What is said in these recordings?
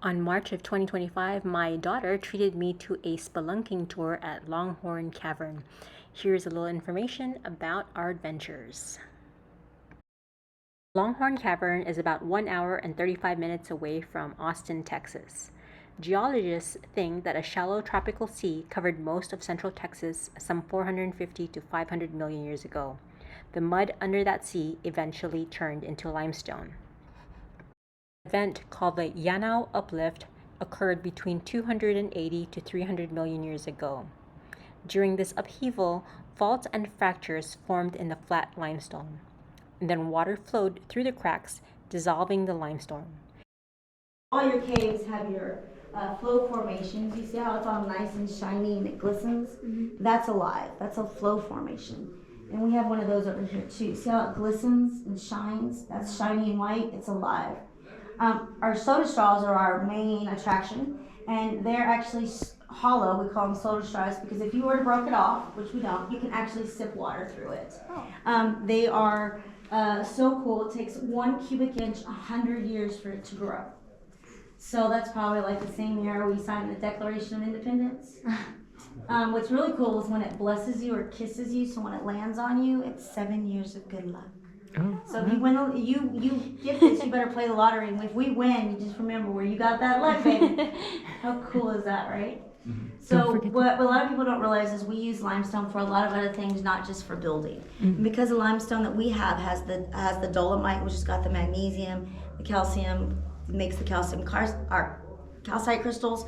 On March of 2025, my daughter treated me to a spelunking tour at Longhorn Cavern. Here's a little information about our adventures. Longhorn Cavern is about 1 hour and 35 minutes away from Austin, Texas. Geologists think that a shallow tropical sea covered most of central Texas some 450 to 500 million years ago. The mud under that sea eventually turned into limestone. An event called the Yanao Uplift occurred between 280 to 300 million years ago. During this upheaval, faults and fractures formed in the flat limestone, and then water flowed through the cracks, dissolving the limestone. All your caves have your flow formations. You see how it's all nice and shiny and it glistens? Mm-hmm. That's alive. That's a flow formation. And we have one of those over here too. See how it glistens and shines? That's shiny and white. It's alive. Our soda straws are our main attraction, and they're actually hollow. We call them soda straws because if you were to break it off, which we don't, you can actually sip water through it. They are so cool. It takes 1 cubic inch 100 years for it to grow. So that's probably like the same year we signed the Declaration of Independence. What's really cool is when it blesses you or kisses you, so when it lands on you, it's 7 years of good luck. Oh, so if you win, you get this, you better play the lottery. And if we win, you just remember where you got that luck, baby. How cool is that, right? Mm-hmm. So what a lot of people don't realize is we use limestone for a lot of other things, not just for building. Mm-hmm. Because the limestone that we have has the dolomite, which has got the magnesium, the calcium, makes the our calcite crystals.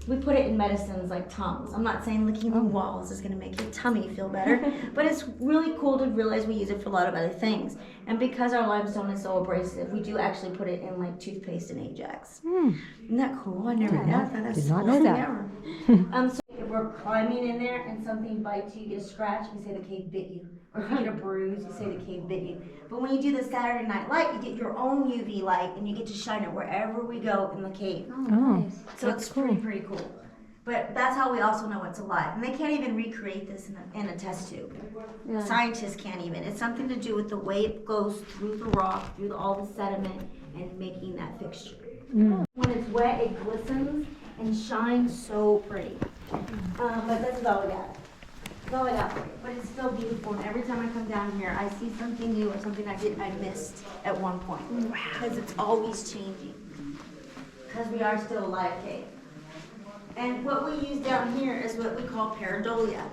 We put it in medicines like Tums. I'm not saying licking the walls is going to make your tummy feel better, but it's really cool to realize we use it for a lot of other things. And because our limestone is so abrasive, we do actually put it in like toothpaste and Ajax. Isn't that cool? I never did not know that. So if we're climbing in there and something bites you, you get a scratch, we say the cave bit you. Or if you get a bruise, you say the cave bit you. But when you do the Saturday Night Light, you get your own UV light and you get to shine it wherever we go in the cave. Oh, nice. So it's cool. pretty cool. But that's how we also know it's alive. And they can't even recreate this in a test tube. Yeah. Scientists can't even. It's something to do with the way it goes through the rock, through all the sediment, and making that fixture. When it's wet, it glistens and shines so pretty. But that's all we got. That's all I got for you. But it's still beautiful, and every time I come down here, I see something new or something I missed at one point. Wow. Because it's always changing. Because we are still a live cave. And what we use down here is what we call pareidolia.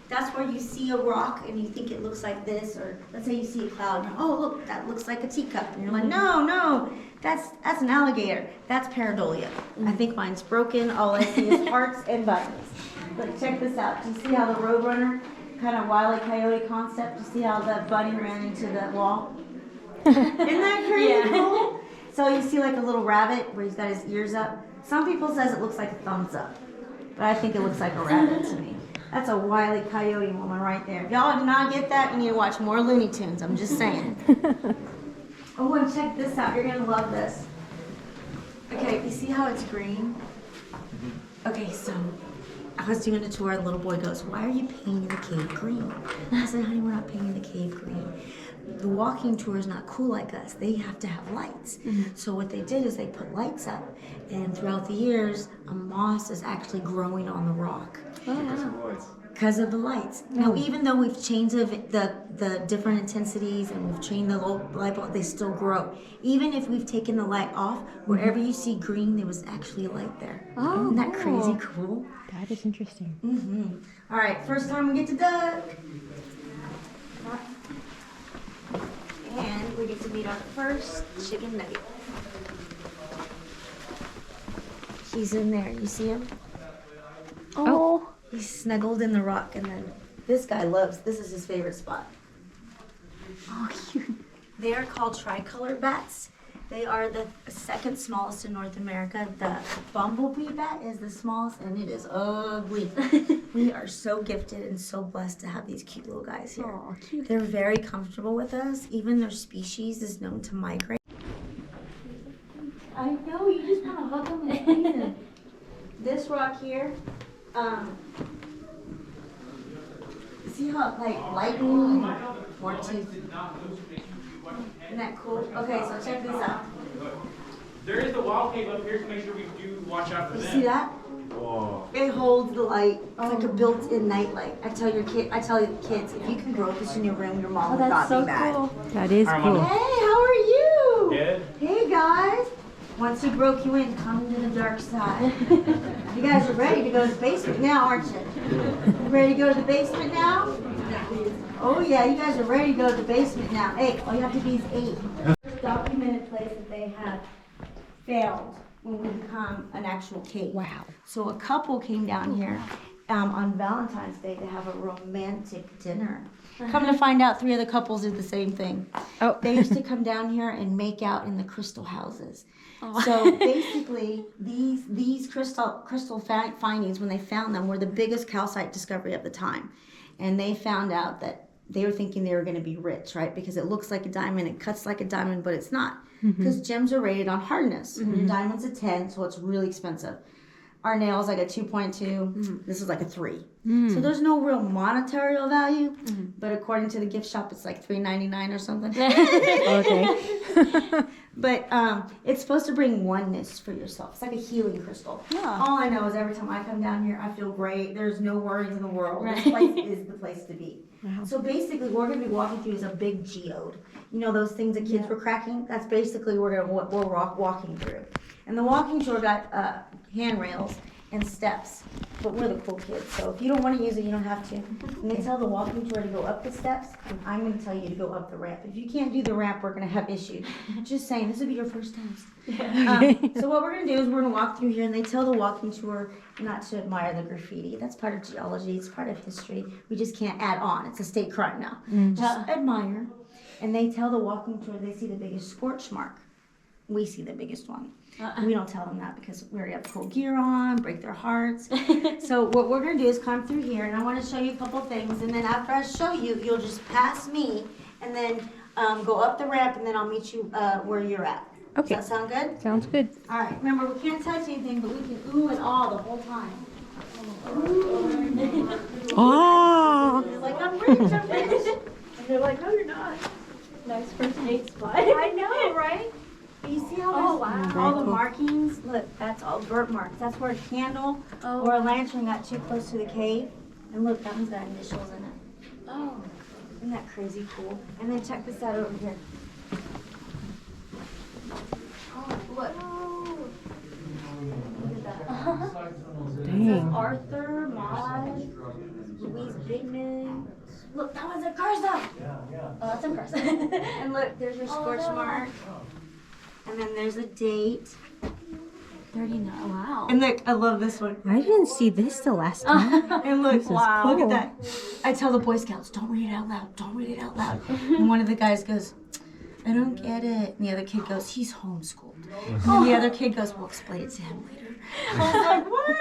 That's where you see a rock and you think it looks like this, or let's say you see a cloud and oh look, that looks like a teacup, and you're like, no, that's an alligator. That's pareidolia. I think mine's broken. All I see is hearts and buttons. But check this out. Do you see how the Roadrunner kind of Wile E. Coyote concept? Do you see how the bunny ran into the wall? Isn't that crazy cool? So you see like a little rabbit where he's got his ears up. Some people says it looks like a thumbs up, but I think it looks like a rabbit to me. That's a Wile E. Coyote woman right there. If y'all do not get that, you need to watch more Looney Tunes. I'm just saying. Oh, and check this out. You're going to love this. Okay, you see how it's green? Okay, so I was doing a tour and the little boy goes, why are you painting the cave green? I said, honey, we're not painting the cave green. The walking tour is not cool like us. They have to have lights. Mm-hmm. So what they did is they put lights up, and throughout the years, a moss is actually growing on the rock. Because of the lights. Now, even though we've changed the different intensities and we've changed the light bulb, they still grow. Even if we've taken the light off, wherever you see green, there was actually a light there. Oh, isn't that crazy cool? That is interesting. Mm-hmm. All right, first time we get to Doug. And we get to meet our first chicken nugget. He's in there. You see him? Oh. He's snuggled in the rock, and then this guy this is his favorite spot. Oh, cute. They are called tricolor bats. They are the second smallest in North America. The bumblebee bat is the smallest, and it is ugly. We are so gifted and so blessed to have these cute little guys here. Oh, cute. They're very comfortable with us. Even their species is known to migrate. I know, you just want to hug them and squeeze them. This rock here, see how like lightning and more teeth. Isn't that cool? Okay, so check this out. There is the wild cave up here, so make sure we do watch out for You them. see that? Whoa. It holds the light. It's like a built-in night light. I tell the kids, if you can grow this in your room, your mom would not be mad. That is Alright, cool. Mom. Hey, how are you? Good. Hey guys. Once he broke you in, come to the dark side. You guys are ready to go to the basement now, aren't you? You ready to go to the basement now? Oh yeah, you guys are ready to go to the basement now. Hey, all you have to be is 8. Documented place that they have found when we become an actual cave. Wow. So a couple came down here on Valentine's Day to have a romantic dinner. Come to find out, 3 other couples did the same thing. Oh. They used to come down here and make out in the crystal houses. So basically, these crystal findings, when they found them, were the biggest calcite discovery of the time. And they found out that they were thinking they were going to be rich, right? Because it looks like a diamond, it cuts like a diamond, but it's not. Because gems are rated on hardness. Your diamond's a 10, so it's really expensive. Our nail's like a 2.2. This is like a 3. So there's no real monetary value, but according to the gift shop, it's like $3.99 or something. Okay. But it's supposed to bring oneness for yourself. It's like a healing crystal. Yeah. All I know is every time I come down here, I feel great. There's no worries in the world. This place is the place to be. Wow. So basically, what we're going to be walking through is a big geode. You know those things that kids were cracking? That's basically what we're walking through. And the walking tour got handrails and steps, but we're the cool kids. So if you don't want to use it, you don't have to. And they tell the walking tour to go up the steps, and I'm going to tell you to go up the ramp. If you can't do the ramp, we're going to have issues. Just saying, this will be your first test. So what we're going to do is we're going to walk through here, and they tell the walking tour not to admire the graffiti. That's part of geology. It's part of history. We just can't add on. It's a state crime now. Just admire. And they tell the walking tour they see the biggest scorch mark. We see the biggest one. We don't tell them that because we already have cool gear on, break their hearts. So what we're going to do is come through here, and I want to show you a couple things. And then after I show you, you'll just pass me and then go up the ramp, and then I'll meet you where you're at. Okay. Does that sound good? Sounds good. All right. Remember, we can't touch anything, but we can ooh and ah the whole time. Oh. It's like, I'm rich, I'm rich. And they're like, no, you're not. Nice first date spot. I know, right? You see how Oh, there's wow. all the markings? Look, that's all burnt marks. That's where a candle or a lantern got too close to the cave. And look, that one's got initials in it. Oh. Isn't that crazy cool? And then check this out over here. Oh, look. Look at that. It says Dang. Arthur, Maud, Louise Bigman. Look, that one's a cursive. Oh, that's a cursive. And look, there's your scorch mark. And then there's a date. 39. Wow. And look, I love this one. I didn't see this the last time. And look, This is look at cool. that. I tell the Boy Scouts, don't read it out loud. Don't read it out loud. And one of the guys goes, I don't get it. And the other kid goes, he's homeschooled. And then the other kid goes, we'll explain it to him later. I was like, what?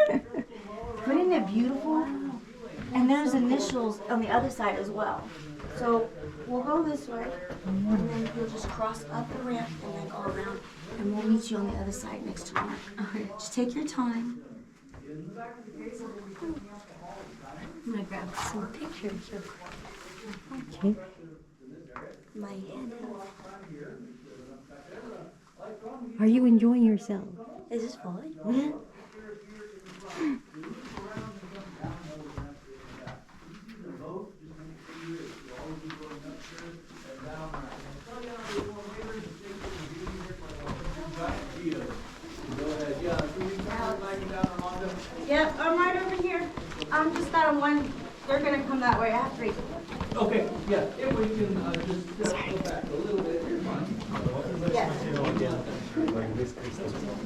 But isn't it beautiful? And there's initials on the other side as well. So we'll go this way, and then we'll just cross up the ramp and then go around, and we'll meet you on the other side next to Mark. Just take your time. I'm gonna grab some pictures of Okay. my head. Are you enjoying yourself? Is this fun? Yep, I'm right over here. I'm just got on one. They're gonna come that way. I have 3. Okay, yeah, if we can just go back a little bit, you're fine. Yes.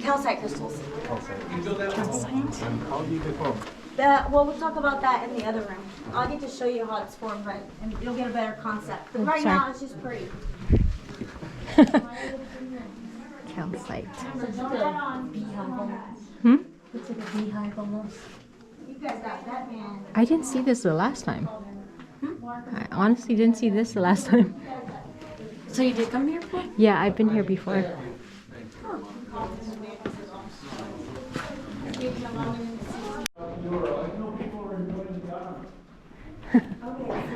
Calcite crystals. You go that way. And how did it form? Well, we'll talk about that in the other room. I'll get to show you how it's formed, right? And you'll get a better concept. But right sorry. now, it's just pretty. Calcite. So don't let on. Beehive almost. Hmm? Looks like a beehive almost. You guys got that, man. I didn't see this the last time. I honestly didn't see this the last time. So you did come here before? Yeah, I've been here before. Okay,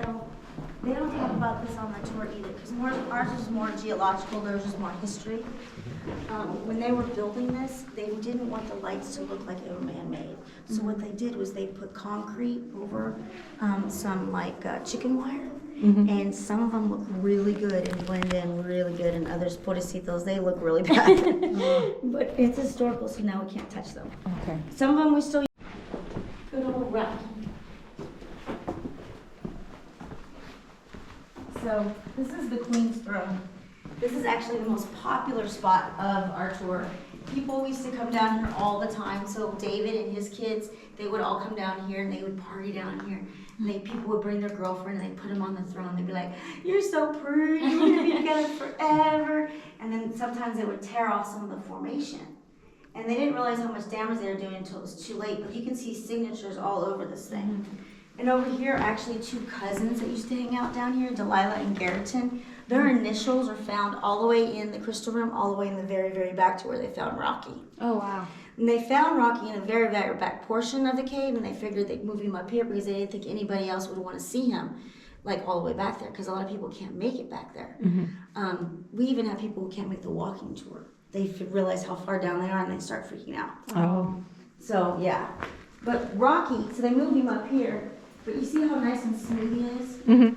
so they don't talk about this on the tour either, because It's more, ours is more geological, theirs is more history. When they were building this, they didn't want the lights to look like they were man-made. So what they did was they put concrete over some like chicken wire. And some of them look really good and blend in really good, and others, pobrecitos, they look really bad. But it's historical, so now we can't touch them. Okay. Some of them we still good old rock. So this is the Queen's Throne. This is actually the most popular spot of our tour. People used to come down here all the time. So David and his kids, they would all come down here and they would party down here. And people would bring their girlfriend and they'd put them on the throne. They'd be like, "You're so pretty, we're gonna be together forever." And then sometimes they would tear off some of the formation. And they didn't realize how much damage they were doing until it was too late. But you can see signatures all over this thing. And over here, actually, two cousins that used to hang out down here, Delilah and Garreton, their initials are found all the way in the crystal room, all the way in the very, very back to where they found Rocky. Oh, wow. And they found Rocky in a very, very back portion of the cave, and they figured they'd move him up here because they didn't think anybody else would want to see him, like all the way back there, because a lot of people can't make it back there. We even have people who can't make the walking tour. They realize how far down they are, and they start freaking out. Oh. So, yeah. But Rocky, so they moved him up here. But you see how nice and smooth he is?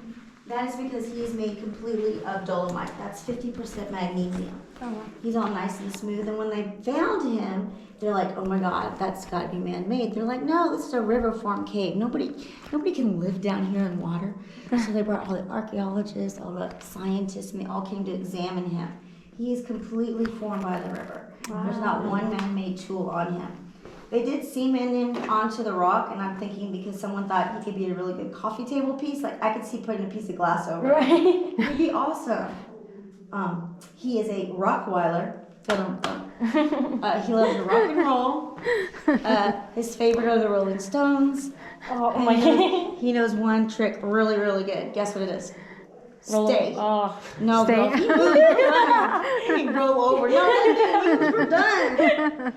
That is because he is made completely of dolomite. That's 50% magnesium. He's all nice and smooth. And when they found him, they're like, "Oh my God, that's got to be man-made." They're like, "No, this is a river-formed cave. Nobody can live down here in water." So they brought all the archaeologists, all the scientists, and they all came to examine him. He is completely formed by the river. There's not one man-made tool on him. They did cement him onto the rock, and I'm thinking because someone thought he could be a really good coffee table piece, like I could see putting a piece of glass over it. Right. He'd be awesome. He is a Rockweiler. He loves to rock and roll. His favorite are the Rolling Stones. Oh my God. He knows one trick really, really good. Guess what it is? Stay. Oh. No, Stay. bro. He moves around. He can roll over. No, we're done.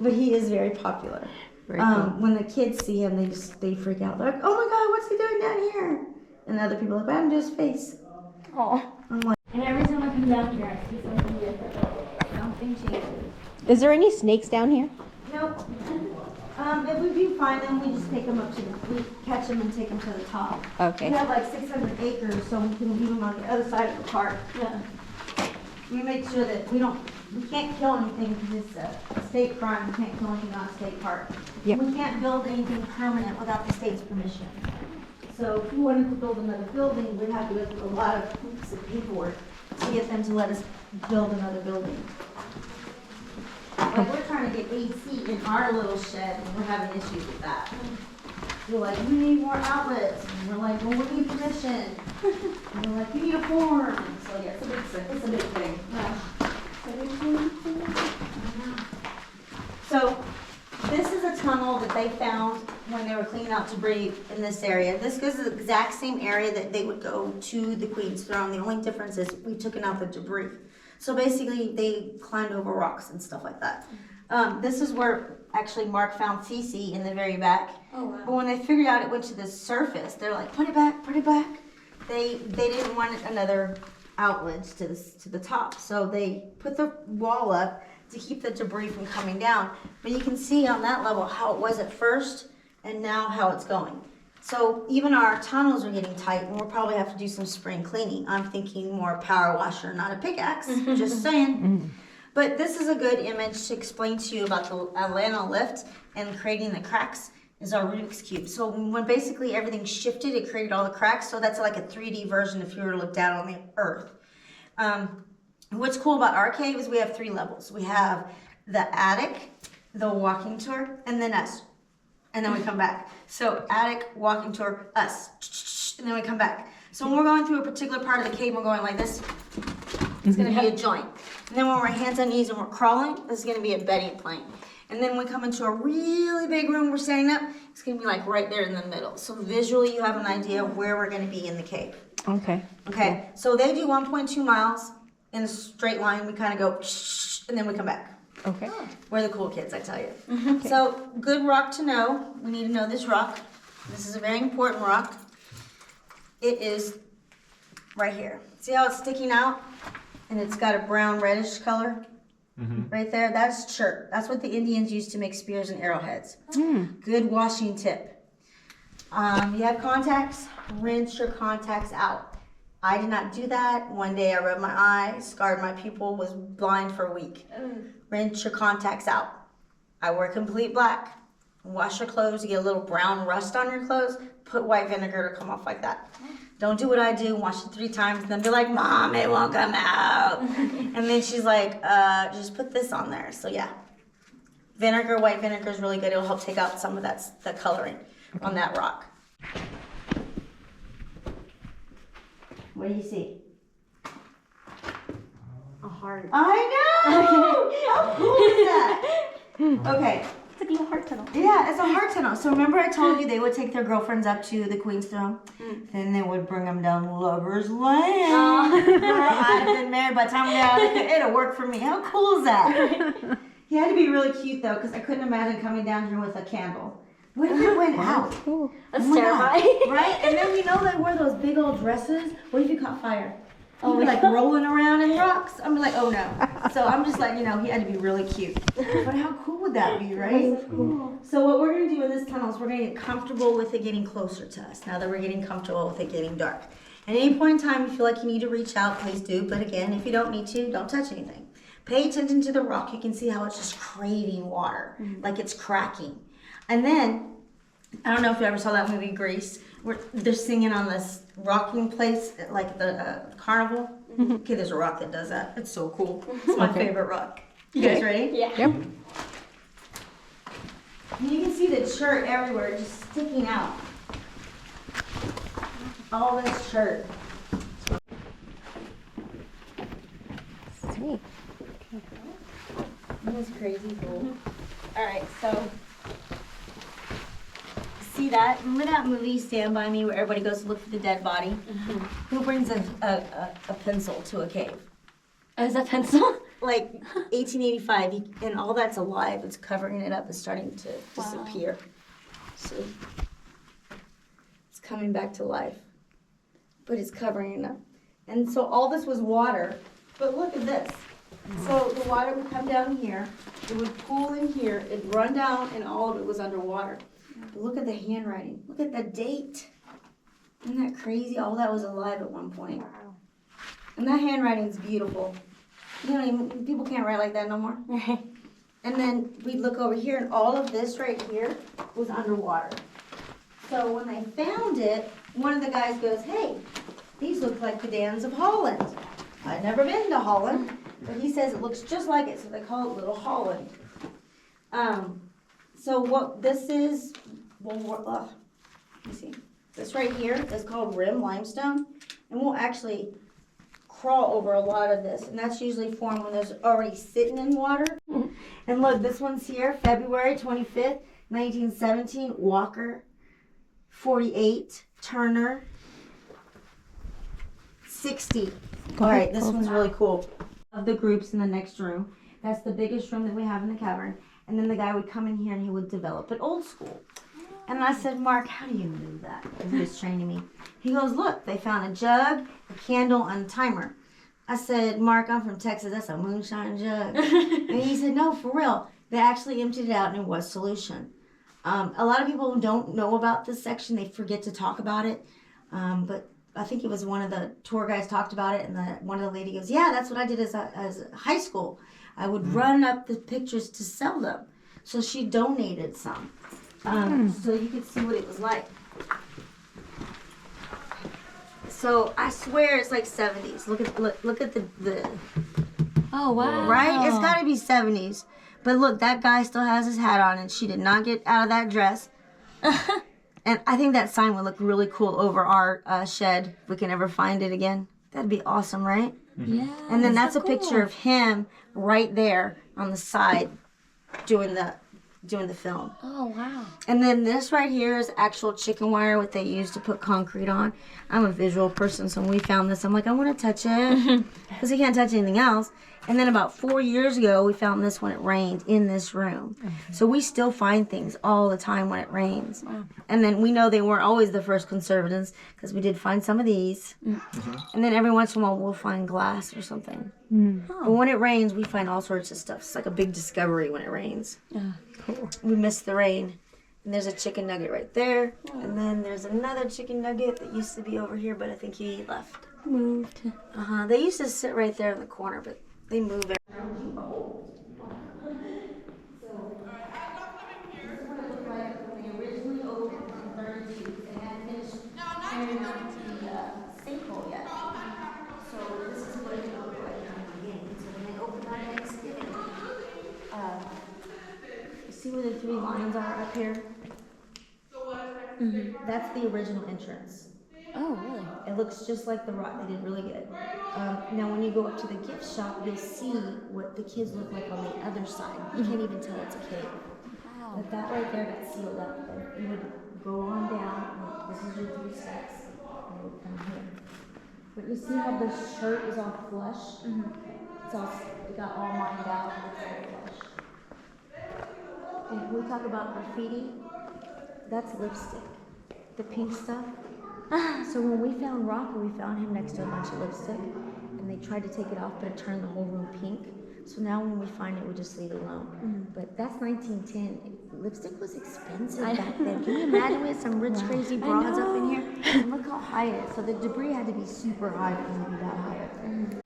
But he is very popular. Very cool. When the kids see him, they freak out. They're like, "Oh my God, what's he doing down here?" And other people are like, "What happened to his face?" Oh. I'm like, and every time I come down here, I see something different. Something changes. Is there any snakes down here? Nope. If we do find them, we just take them up to we catch them and take them to the top. Okay. We have like 600 acres, so we can leave them on the other side of the park. Yeah. We make sure that we can't kill anything because it's a state crime. We can't kill anything on a state park. Yep. We can't build anything permanent without the state's permission. So if we wanted to build another building, we'd have to go through a lot of hoops and paperwork to get them to let us build another building. Like we're trying to get AC in our little shed, and we're having issues with that. We're like, "We need more outlets." And we're like, "Well, we need permission." And we're like, "You need a form." So yeah, it's a big thing. So this is a tunnel that they found when they were cleaning out debris in this area. This is the exact same area that they would go to the Queen's Throne. The only difference is we took out the debris. So basically, they climbed over rocks and stuff like that. This is where actually Mark found Cece in the very back. Oh, wow. But when they figured out it went to the surface, they're like, "Put it back, put it back." They didn't want another outlet to the top, so they put the wall up to keep the debris from coming down. But you can see on that level how it was at first and now how it's going. So even our tunnels are getting tight, and we'll probably have to do some spring cleaning. I'm thinking more power washer, not a pickaxe, just saying. But this is a good image to explain to you about the Atlanta lift and creating the cracks is our Rubik's Cube. So when basically everything shifted, it created all the cracks. So that's like a 3D version if you were to look down on the earth. What's cool about our cave is we have 3 levels. We have the attic, the walking tour, and then us. And then we come back. So attic, walking tour, us. And then we come back. So when we're going through a particular part of the cave, we're going like this. It's going to be a joint. And then when we're hands on knees and we're crawling, this is going to be a bedding plane. And then when we come into a really big room we're standing up, it's going to be like right there in the middle. So visually you have an idea of where we're going to be in the cave. Okay. Okay, so they do 1.2 miles in a straight line. We kind of go and then we come back. Okay. We're the cool kids, I tell you. Okay. So, good rock to know. We need to know this rock. This is a very important rock. It is right here. See how it's sticking out? And it's got a brown reddish color right there. That's chert. That's what the Indians used to make spears and arrowheads. Good washing tip. You have contacts, rinse your contacts out. I did not do that. One day I rubbed my eye, scarred my pupil, was blind for a week. Rinse your contacts out. I wear complete black. Wash your clothes. You get a little brown rust on your clothes. Put white vinegar to come off like that. Don't do what I do. Wash it 3 times and then be like, Mom, it won't come out. And then she's like, just put this on there. So yeah, vinegar, white vinegar is really good. It'll help take out some of the coloring on that rock. What do you see? A heart. I know! How cool is that? Okay. It's like a little heart tunnel. Yeah, it's a heart tunnel. So remember I told you they would take their girlfriends up to the Queen's throne? Then they would bring them down Lover's Lane. Girl, I'd have been married by the time we got out. It'll work for me. How cool is that? He had to be really cute though, because I couldn't imagine coming down here with a candle. What if it went out? That's Oh my God. terrifying. Right? And then they wear those big old dresses. What if you caught fire? You'd be like rolling around in rocks. I'm like, oh no. So I'm just like, he had to be really cute. But how cool would that be, right? Cool. So what we're going to do in this tunnel is we're going to get comfortable with it getting closer to us. Now that we're getting comfortable with it getting dark. At any point in time you feel like you need to reach out, please do. But again, if you don't need to, don't touch anything. Pay attention to the rock. You can see how it's just craving water, like it's cracking. And then, I don't know if you ever saw that movie Grease, where they're singing on this rocking place, like the carnival. Okay, there's a rock that does that. It's so cool. It's my favorite rock. You guys ready? Yeah. Yep. You can see the chert everywhere, just sticking out. All this chert. Sweet. That's crazy cool. All right, so see that? Remember that movie Stand By Me where everybody goes to look for the dead body? Who brings a pencil to a cave? Is that pencil? Like 1885, and all that's alive. It's covering it up. It's starting to disappear. See? It's coming back to life. But it's covering it up. And so all this was water. But look at this. So the water would come down here. It would pool in here. It'd run down, and all of it was underwater. But look at the handwriting. Look at the date. Isn't that crazy? All that was alive at one point. Wow. And that handwriting's beautiful. People can't write like that no more. And then we'd look over here, and all of this right here was underwater. So when they found it, one of the guys goes, "Hey, these look like the Dans of Holland." I'd never been to Holland, but he says it looks just like it, so they call it Little Holland. So what this is, let me see. This right here is called rim limestone, and we'll actually crawl over a lot of this, and that's usually formed when there's already sitting in water. And look, this one's here, February 25th, 1917, Walker, 48, Turner, 60. All right, this one's really cool. Of the groups in the next room, that's the biggest room that we have in the cavern, and then the guy would come in here and he would develop it old school. And I said, "Mark, how do you know that?" As he was training me. He goes, "Look, they found a jug, a candle, and a timer." I said, "Mark, I'm from Texas. That's a moonshine jug." And he said, "No, for real. They actually emptied it out and it was solution." A lot of people don't know about this section. They forget to talk about it. But I think it was one of the tour guys talked about it, and one of the lady goes, "Yeah, that's what I did as high school. I would run up the pictures to sell them." So she donated some. So you could see what it was like. So I swear it's like 70s. Look at the Oh, wow. right? It's got to be 70s. But look, that guy still has his hat on, and she did not get out of that dress. And I think that sign would look really cool over our shed if we can ever find it again. That'd be awesome, right? Yeah. And then that's so a picture of him right there on the side doing the film. Oh, wow. And then this right here is actual chicken wire, what they use to put concrete on. I'm a visual person, so when we found this, I'm like, I want to touch it, because you can't touch anything else. And then about 4 years ago, we found this when it rained in this room. So we still find things all the time when it rains. Wow. And then we know they weren't always the first conservatives because we did find some of these. And then every once in a while, we'll find glass or something. But when it rains, we find all sorts of stuff. It's like a big discovery when it rains. Cool. We miss the rain. And there's a chicken nugget right there. And then there's another chicken nugget that used to be over here, but I think he left. Moved. They used to sit right there in the corner, but they move it. Sinkhole yet. So this is what it looked like in the beginning. So when they opened that Thanksgiving, you see where the 3 lines are up here? That's the original entrance. Oh, really? It looks just like the rock. They did really good. Now, when you go up to the gift shop, you'll see what the kids look like on the other side. You can't even tell it's a cave. Wow. But that right there got sealed up. And you would go on down. And this is your 3 steps. And you would come here. But you see how the shirt is all flush? It's all, it got all mined out. It's all flush. And when we talk about graffiti, that's lipstick. The pink stuff. So when we found Rocker, we found him next to a bunch of lipstick, and they tried to take it off, but it turned the whole room pink. So now when we find it, we just leave it alone. But that's 1910. Lipstick was expensive back then. Can you imagine we had some rich, crazy broads up in here? And look how high it is. So the debris had to be super high for it to be that high up there.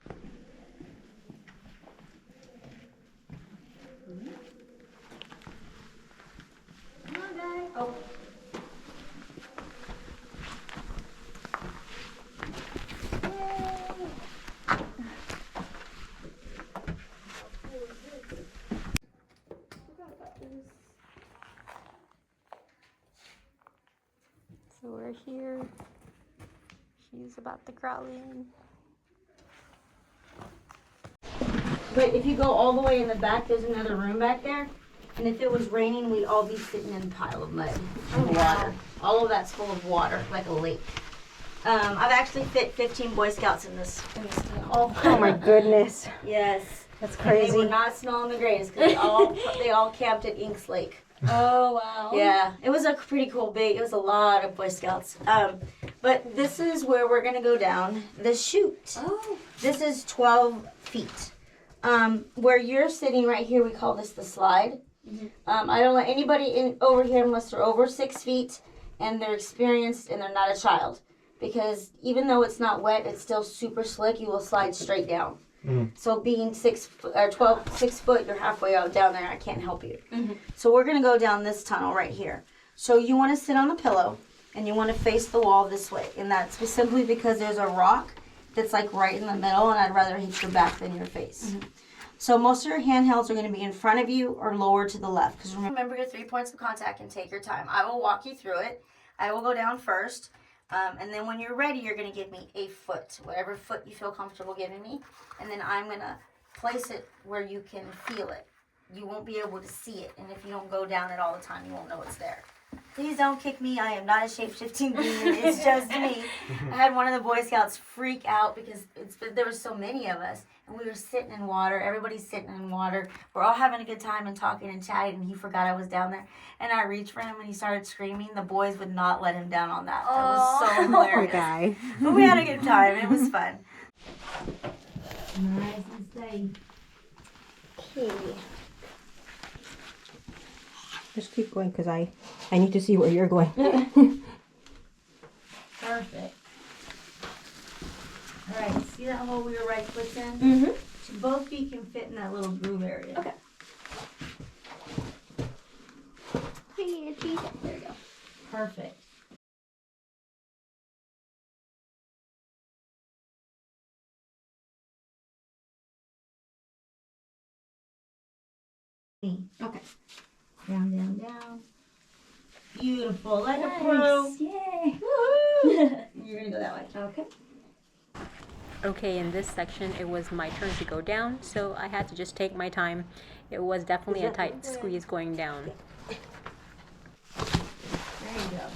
Come on, guys. Oh. So we're here. She's about to crawl in. But if you go all the way in the back, there's another room back there. And if it was raining, we'd all be sitting in a pile of mud and water. All of that's full of water, like a lake. I've actually fit 15 Boy Scouts in this tunnel. Oh my goodness. Yes. That's And they crazy. were not smelling the greatest because they all camped at Inks Lake. Oh, wow. Yeah, it was a pretty cool big, it was a lot of Boy Scouts. But this is where we're gonna go down the chute. Oh. This is 12 feet. Where you're sitting right here, we call this the slide. I don't let anybody in over here unless they're over 6 feet and they're experienced and they're not a child. Because even though it's not wet, it's still super slick, you will slide straight down. So being 6 foot, you're halfway out down there, I can't help you. So we're gonna go down this tunnel right here. So you wanna sit on the pillow and you wanna face the wall this way. And that's simply because there's a rock that's like right in the middle and I'd rather hit your back than your face. So most of your handhelds are gonna be in front of you or lower to the left. Because remember your 3 points of contact and take your time. I will walk you through it. I will go down first. And then when you're ready, you're going to give me a foot, whatever foot you feel comfortable giving me. And then I'm going to place it where you can feel it. You won't be able to see it. And if you don't go down it all the time, you won't know it's there. Please don't kick me. I am not a shape-shifting being. It's just me. I had one of the Boy Scouts freak out because there were so many of us. And we were sitting in water. Everybody's sitting in water. We're all having a good time and talking and chatting. And he forgot I was down there. And I reached for him and he started screaming. The boys would not let him down on that. That was so hilarious. Poor guy. But we had a good time. It was fun. Nice and safe. Okay. Just keep going because I need to see where you're going. Perfect. All right, see that hole where your right foot's in? So both feet can fit in that little groove area. Okay. There we go. Perfect. Okay. Down, down, down. Beautiful, like a pro. Yay. Woohoo! You're gonna go that way. Okay. Okay, in this section, it was my turn to go down, so I had to just take my time. It was definitely a tight squeeze going down. There you go.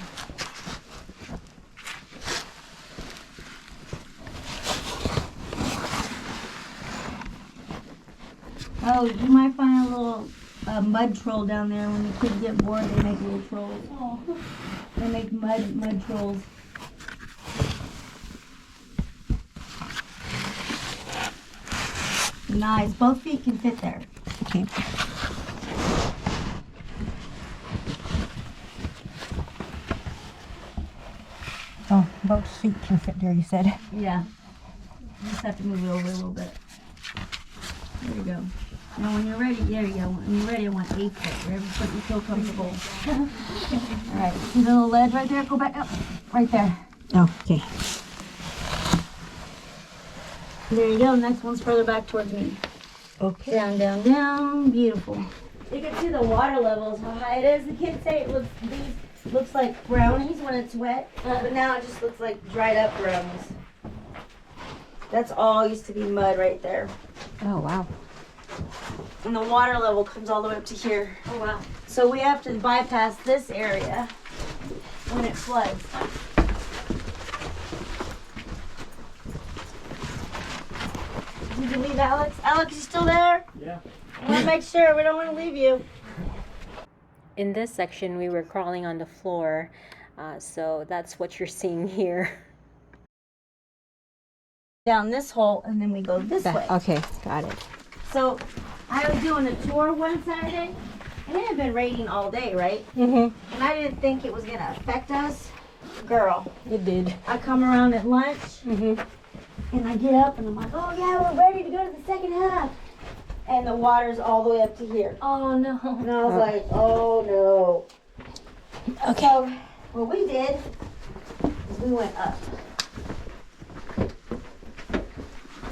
Oh, you might find a little mud troll down there. When the kids get bored, they make little trolls. Oh. They make mud trolls. Nice. Both feet can fit there. Okay. Oh, both feet can fit there, you said. Yeah. You just have to move it over a little bit. There you go. Now when you're ready, there you go. When you're ready, I want 8 foot. Wherever foot you feel comfortable. All right. See the little ledge right there? Go back up. Right there. Oh, okay. There you go. Next one's further back towards me. Okay. Down, down, down. Beautiful. You can see the water levels, how high it is. The kids say it looks like brownies when it's wet, but now it just looks like dried up brownies. That's all used to be mud right there. Oh, wow. And the water level comes all the way up to here. Oh, wow. So we have to bypass this area when it floods. Did you leave Alex? Alex, you still there? Yeah. I want to make sure. We don't want to leave you. In this section, we were crawling on the floor, so that's what you're seeing here. Down this hole, and then we go this way. Okay, got it. So I was doing a tour one Saturday, and it had been raining all day, right? Mm-hmm. And I didn't think it was going to affect us. Girl, It did. I come around at lunch, Mm-hmm. and I get up, and I'm like, oh yeah, we're ready to go to the second half. And the water's all the way up to here. Oh, no. And I was like, oh no. Okay. So what we did is we went up.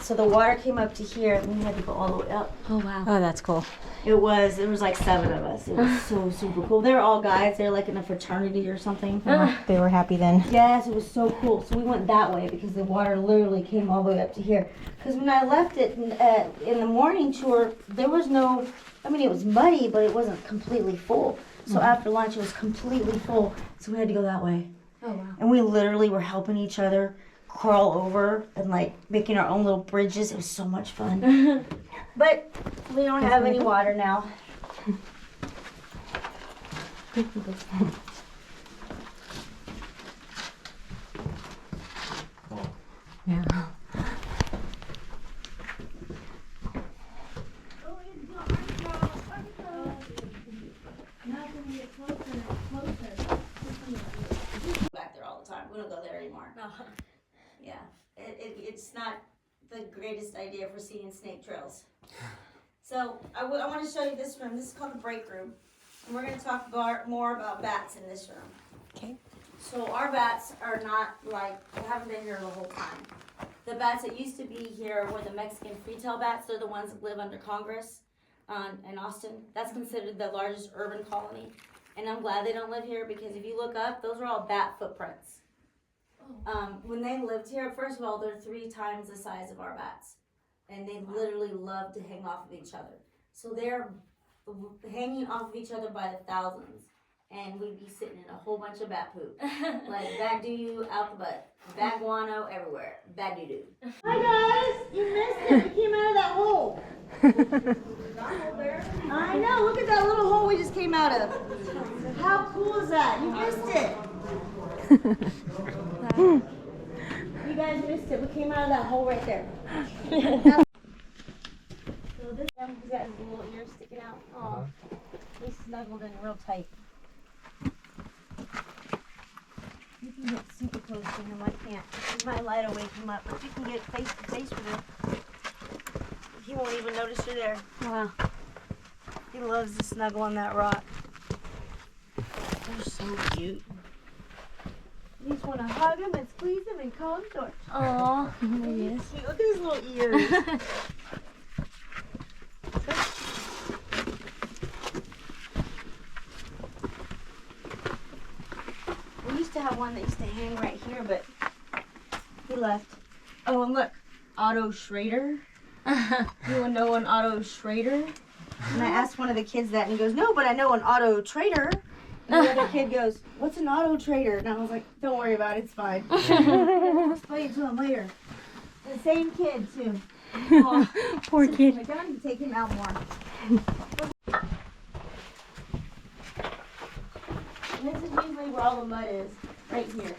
So the water came up to here, and we had to go all the way up. Oh, wow. Oh, that's cool. There was like 7 of us. It was so super cool. They were all guys. They're like in a fraternity or something. They were happy then. Yes, it was so cool. So we went that way because the water literally came all the way up to here. Because when I left it in the morning tour, there was no, I mean, it was muddy, but it wasn't completely full. So after lunch, it was completely full. So we had to go that way. Oh, wow. And we literally were helping each other crawl over and like making our own little bridges. It was so much fun. But we don't have any water now. Yeah. Back there all the time. We don't go there anymore. No. Yeah, it's not the greatest idea for seeing snake trails. So I want to show you this room. This is called the break room. And we're going to talk more about bats in this room. Okay. So our bats are not like, they haven't been here the whole time. The bats that used to be here were the Mexican free-tail bats. They're the ones that live under Congress in Austin. That's considered the largest urban colony. And I'm glad they don't live here because if you look up, those are all bat footprints. When they lived here, first of all, they're 3 times the size of our bats. And they literally love to hang off of each other. So they're hanging off of each other by the thousands. And we'd be sitting in a whole bunch of bat poop. Like bat doo-doo out the butt. Bat guano everywhere. Bat doo-doo. Hi guys! You missed it. We came out of that hole. I know. Look at that little hole we just came out of. How cool is that? You missed it. You guys missed it. We came out of that hole right there. So this guy's got his little ears sticking out. Oh, he's snuggled in real tight. You can get super close to him. I can't. My light will wake him up, but you can get face to face with him. He won't even notice you're there. Wow. He loves to snuggle on that rock. They're so cute. You just want to hug him and squeeze him and call him George. Aw. Yes. Look at his little ears. We used to have one that used to hang right here, but he left. Oh, and look, Otto Schrader. You know an Otto Schrader? And I asked one of the kids that, and he goes, no, but I know an Auto Trader. And the other kid goes, what's an Auto Trader? And I was like, don't worry about it, it's fine. I'll explain it to him later. The same kid, too. Poor kid. We're gonna take him out more. And this is usually where all the mud is, right here.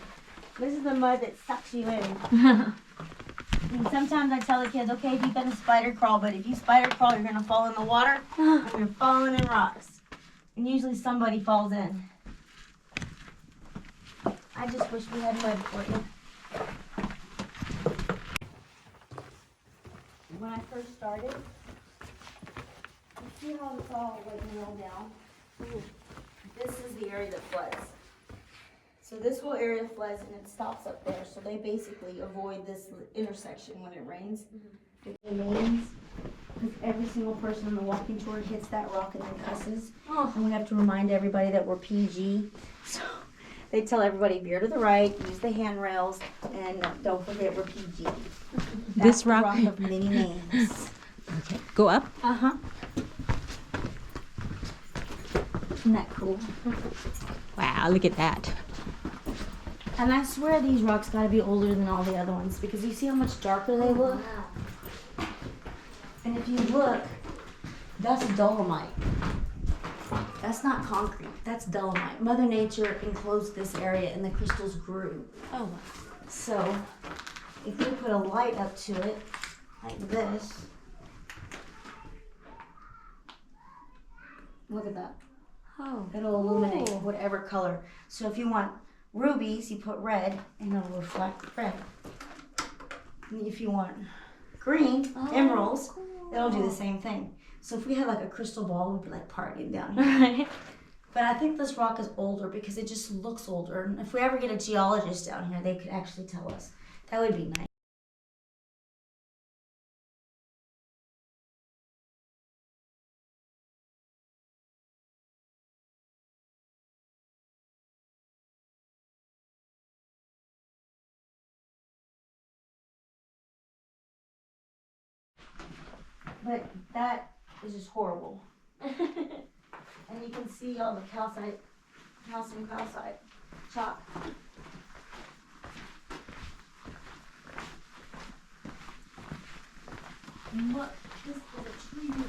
This is the mud that sucks you in. And sometimes I tell the kids, okay, if you're gonna spider crawl, but if you spider crawl, you're gonna fall in the water, and you're falling in rocks. And usually somebody falls in. I just wish we had mud for you. When I first started, you see how it's all like nailed down? This is the area that floods. So this whole area floods and it stops up there. So they basically avoid this intersection when it rains. It rains because every single person on the walking tour hits that rock and then cusses. And we have to remind everybody that we're PG. So they tell everybody veer to the right, use the handrails, and don't forget we're PG. This The rock. rock of many names. Okay. Go up. Uh-huh. Isn't that cool? Wow, look at that. And I swear these rocks gotta be older than all the other ones because you see how much darker they look? And if you look, that's dolomite. That's not concrete, that's dolomite. Mother Nature enclosed this area and the crystals grew. Oh, So, if you put a light up to it, like this, look at that. oh. It'll illuminate whatever color. So if you want rubies, you put red and it'll reflect red. And if you want green, emeralds, it'll do the same thing. So if we had like a crystal ball, we'd be like partying down here. But I think this rock is older because it just looks older. And if we ever get a geologist down here, they could actually tell us. That would be nice. But that is just horrible. And you can see all the calcite chalk. And look, this is a tree.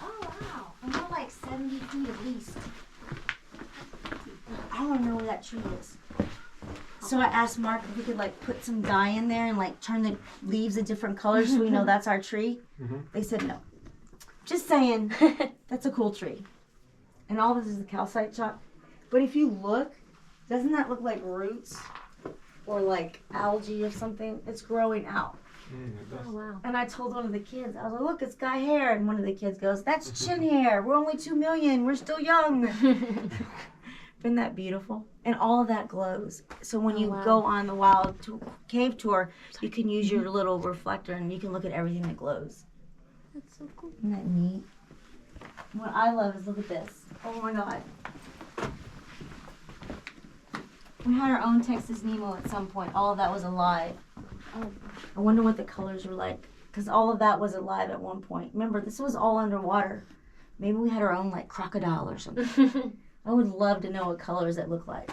Oh wow. And we're like 70 feet at least. I want to know where that tree is. So I asked Mark if we could like put some dye in there and like turn the leaves a different color so we know that's our tree. They said no. Just saying, that's a cool tree. And all this is the calcite chalk. But if you look, doesn't that look like roots or like algae or something? It's growing out. Oh, wow. And I told one of the kids, I was like, look, it's got hair. And one of the kids goes, that's chin hair. We're only 2 million. We're still young. Isn't that beautiful? And all of that glows. So when you go on the wild cave tour, you can use your little reflector and you can look at everything that glows. That's so cool. Isn't that neat? What I love is look at this. Oh my God. We had our own Texas Nemo at some point. All of that was alive. I wonder what the colors were like. Because all of that was alive at one point. Remember, this was all underwater. Maybe we had our own like crocodile or something. I would love to know what colors it looked like.